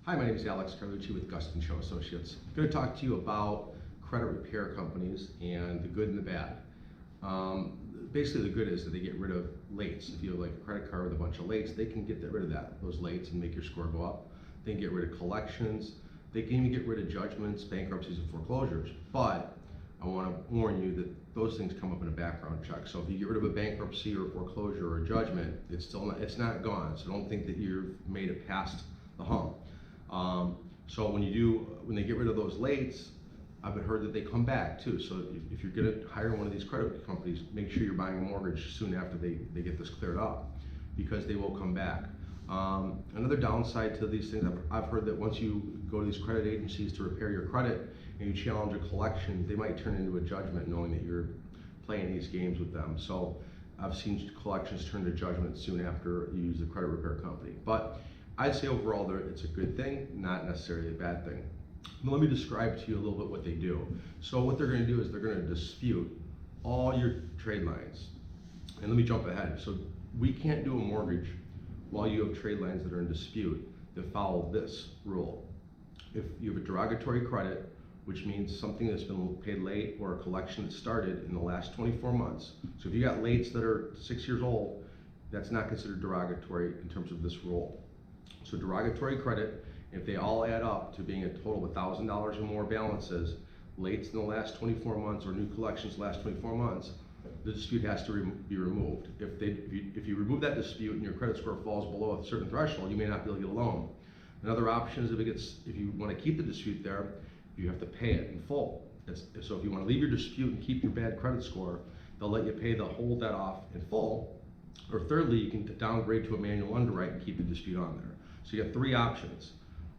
Hi, my name is Alex Carlucci with Gustan Show Associates. I'm going to talk to you about credit repair companies and the good and the bad. Basically, the good is that they get rid of lates. If you have like a credit card with a bunch of lates, they can get rid of those lates and make your score go up. They can get rid of collections. They can even get rid of judgments, bankruptcies, and foreclosures. But I want to warn you that those things come up in a background check. So if you get rid of a bankruptcy or foreclosure or a judgment, it's not gone. So don't think that you've made it past the hump. So when they get rid of those lates, I've heard that they come back too. So if you're going to hire one of these credit companies, make sure you're buying a mortgage soon after they get this cleared up, because they will come back. Another downside to these things, I've heard that once you go to these credit agencies to repair your credit and you challenge a collection, they might turn into a judgment knowing that you're playing these games with them. So I've seen collections turn to judgment soon after you use the credit repair company. But I'd say overall it's a good thing, not necessarily a bad thing. Now let me describe to you a little bit what they do. So what they're going to do is they're going to dispute all your trade lines. And let me jump ahead. So we can't do a mortgage while you have trade lines that are in dispute that follow this rule. If you have a derogatory credit, which means something that's been paid late or a collection that started in the last 24 months. So if you got lates that are 6 years old, that's not considered derogatory in terms of this rule. So derogatory credit, if they all add up to being a total of $1,000 or more balances, lates in the last 24 months or new collections last 24 months, the dispute has to be removed. If you remove that dispute and your credit score falls below a certain threshold, you may not be able to get a loan. Another option is if you want to keep the dispute there, you have to pay it in full. So if you want to leave your dispute and keep your bad credit score, they'll let you pay the whole debt off in full. Or thirdly, you can downgrade to a manual underwrite and keep the dispute on there. So you have three options.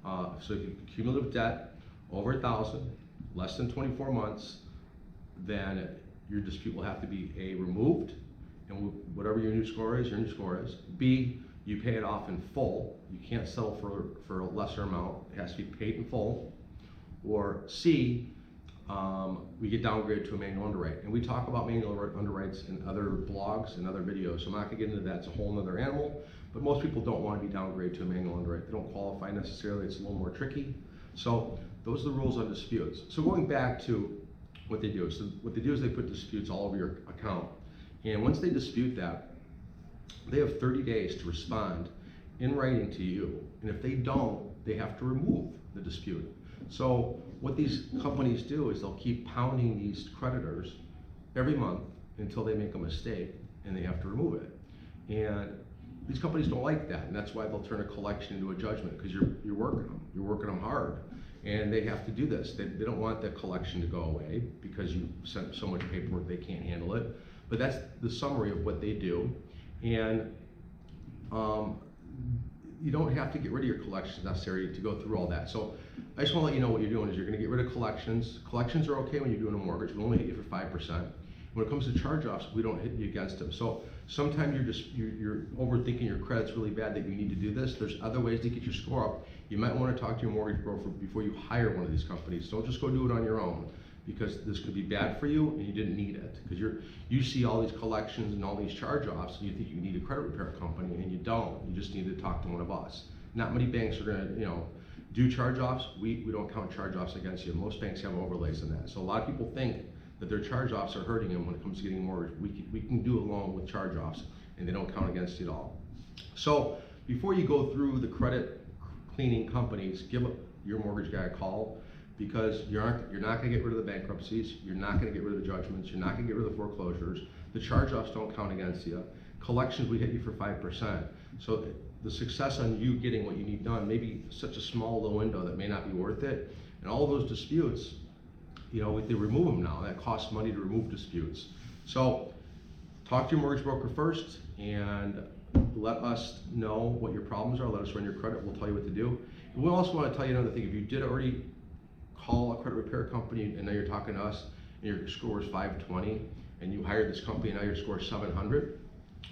So if you have cumulative debt over 1,000, less than 24 months, then your dispute will have to be A, removed, and whatever your new score is, B, you pay it off in full. You can't settle for a lesser amount. It has to be paid in full. Or C, we get downgraded to a manual underwrite. And we talk about manual underwrites in other blogs and other videos, so I'm not gonna get into that. It's a whole other animal, but most people don't want to be downgraded to a manual underwrite. They don't qualify necessarily. It's a little more tricky. So those are the rules on disputes. So going back to what they do. So what they do is they put disputes all over your account. And once they dispute that, they have 30 days to respond in writing to you. And if they don't, they have to remove the dispute. So what these companies do is they'll keep pounding these creditors every month until they make a mistake and they have to remove it. And these companies don't like that, and that's why they'll turn a collection into a judgment, because you're working them hard, and they have to do this. They don't want the collection to go away because you sent so much paperwork they can't handle it. But that's the summary of what they do. And you don't have to get rid of your collections necessarily to go through all that. So I just want to let you know what you're doing is you're going to get rid of collections. Collections are okay when you're doing a mortgage. We'll only hit you for 5%. When it comes to charge-offs, we don't hit you against them. So sometimes you're overthinking your credit's really bad that you need to do this. There's other ways to get your score up. You might want to talk to your mortgage broker before you hire one of these companies. Don't just go do it on your own, because this could be bad for you and you didn't need it. Because you see all these collections and all these charge-offs and you think you need a credit repair company, and you don't. You just need to talk to one of us. Not many banks are going to do charge-offs. We don't count charge-offs against you. Most banks have overlays in that. So a lot of people think that their charge-offs are hurting them when it comes to getting a mortgage. We can do a loan with charge-offs, and they don't count against you at all. So before you go through the credit cleaning companies, give your mortgage guy a call, because you're not going to get rid of the bankruptcies, you're not going to get rid of the judgments, you're not going to get rid of the foreclosures. The charge-offs don't count against you. Collections, we hit you for 5%. So the success on you getting what you need done may be such a small little window that may not be worth it. And all of those disputes, if they remove them now, that costs money to remove disputes. So talk to your mortgage broker first and let us know what your problems are. Let us run your credit. We'll tell you what to do. And we also want to tell you another thing. If you did already call a credit repair company and now you're talking to us and your score is 520 and you hired this company and now your score is 700,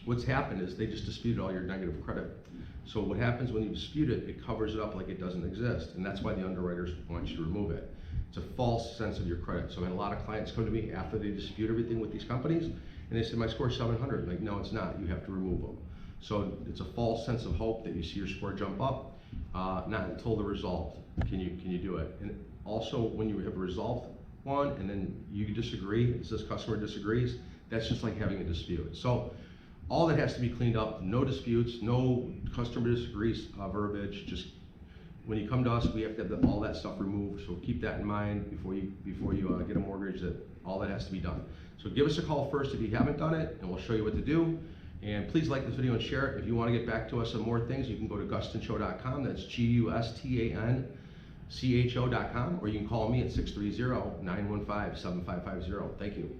what's happened is they just disputed all your negative credit. So what happens when you dispute it, it covers it up like it doesn't exist. And that's why the underwriters want you to remove it. It's a false sense of your credit. So I had a lot of clients come to me after they dispute everything with these companies, and they say, my score is 700. I'm like, no, it's not. You have to remove them. So it's a false sense of hope that you see your score jump up. not until they're resolved can you do it. And also, when you have resolved one and then you disagree, it says customer disagrees, that's just like having a dispute. So all that has to be cleaned up, no disputes, no customer disagrees verbiage. Just when you come to us, we have to have all that stuff removed. So keep that in mind before you get a mortgage, that all that has to be done. So give us a call first if you haven't done it, and we'll show you what to do. And please like this video and share it. If you want to get back to us on more things, you can go to gustanshow.com. That's GUSTANCHO.com, or you can call me at 630-915-7550. Thank you.